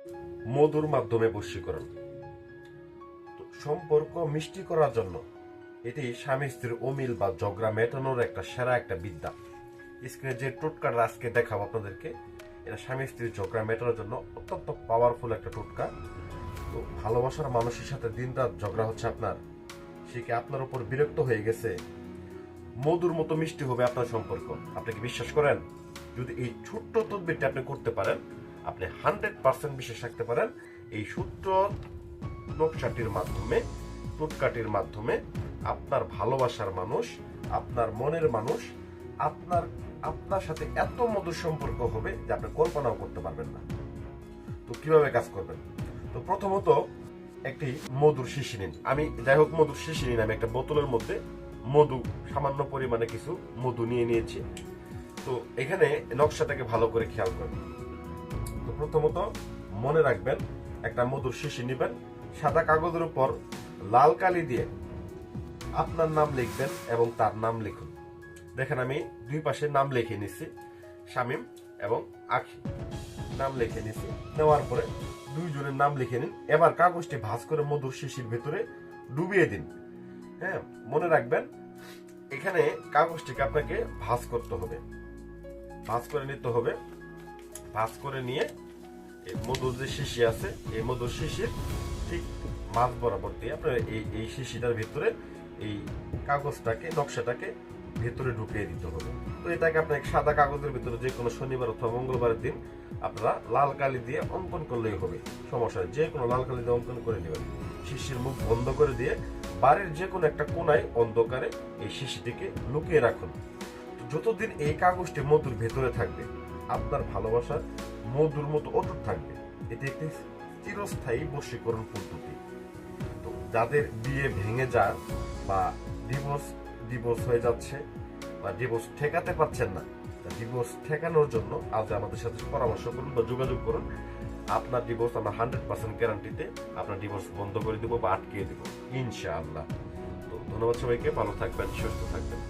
মধুর মাধ্যমে বশীকরণ। সম্পর্ক মিষ্টি করার জন্য এটি স্বামী স্ত্রীর অমিল বা ঝগড়া মেটানোর একটা সেরা একটা বিদ্যা। স্ক্রিনে যে টোটকাটা আজকে দেখাবো আপনাদেরকে, এটা স্বামী স্ত্রীর ঝগড়া মেটানোর জন্য অত্যন্ত পাওয়ারফুল একটা টোটকা। তো ভালোবাসার মানুষের সাথে দিন রাত ঝগড়া হচ্ছে আপনার, সে কি আপনার উপর বিরক্ত হয়ে গেছে, মধুর মতো মিষ্টি হবে আপনার সম্পর্ক। আপনি কি বিশ্বাস করেন? যদি এই ছোট্ট তদবিরটা আপনি করতে পারেন, আপনি 100% বিশ্বাস রাখতে পারেন এই সূত্র নকশাটির মাধ্যমে, টোটকাটির মাধ্যমে আপনার ভালোবাসার মানুষ, আপনার মনের মানুষ আপনার আপনার সাথে এত মধুর সম্পর্ক হবে যে আপনি কল্পনাও করতে পারবেন না। তো কিভাবে কাজ করবেন? তো প্রথমত একটি মধুর শিশি নিন। আমি যাই হোক মধুর শিশি নিন, আমি একটা বোতলের মধ্যে মধু, সামান্য পরিমাণে কিছু মধু নিয়ে নিয়েছি। তো এখানে নকশাটাকে ভালো করে খেয়াল করবেন। তো প্রথমত মনে রাখবেন, একটা মধুর শিশি নেবেন, সাদা কাগজের উপর লাল কালি দিয়ে আপনার নাম লিখবেন এবং তার নাম লিখুন। দেখেন আমি দুই পাশে নাম লিখে নিচ্ছি, শামীম এবং আখি নাম লিখে নিচ্ছি। নেওয়ার পরে দুইজনের নাম লিখে নিন। এবার কাগজটি ভাঁজ করে মধুর শিশির ভেতরে ডুবিয়ে দিন। হ্যাঁ, মনে রাখবেন এখানে কাগজটিকে আপনাকে ভাঁজ করতে হবে, ভাঁজ করে নিতে হবে। ভাঁজ করে নিয়ে এই মধুর যে শিশি আছে, এই মধুর শিশির ঠিক মাঝ বরাবর দিয়ে আপনার এই শিশিটার ভিতরে এই কাগজটাকে, নকশাটাকে ভেতরে ঢুকিয়ে দিতে হবে। তো এটাকে আপনার সাদা কাগজের ভিতরে যে কোনো শনিবার অথবা মঙ্গলবারের দিন আপনারা লাল কালি দিয়ে অঙ্কন করলেই হবে, সমস্যা নেই। যে কোনো লাল কালি দিয়ে অঙ্কন করে নেবেন। শিশির মুখ বন্ধ করে দিয়ে বাড়ির যে কোনো একটা কোনায় অন্ধকারে এই শিশিটিকে লুকিয়ে রাখুন। যতদিন এই কাগজটি মধুর ভেতরে থাকবে, আপনার ভালোবাসা মধুর মতো অটুট থাকবে। এটি একটি চিরস্থায়ী বশীকরণ পদ্ধতি। তো যাদের বিয়ে ভেঙে যায় বা ডিভোর্স হয়ে যাচ্ছে বা ডিভোর্স ঠেকাতে পারছেন না, ডিভোর্স ঠেকানোর জন্য আজ আমাদের সাথে পরামর্শ করুন বা যোগাযোগ করুন। আপনার ডিভোর্স আমরা 100% গ্যারান্টিতে আপনার ডিভোর্স বন্ধ করে দিব বা আটকিয়ে দিব ইনশাআল্লাহ। তো ধন্যবাদ সবাইকে, ভালো থাকবেন, সুস্থ থাকবেন।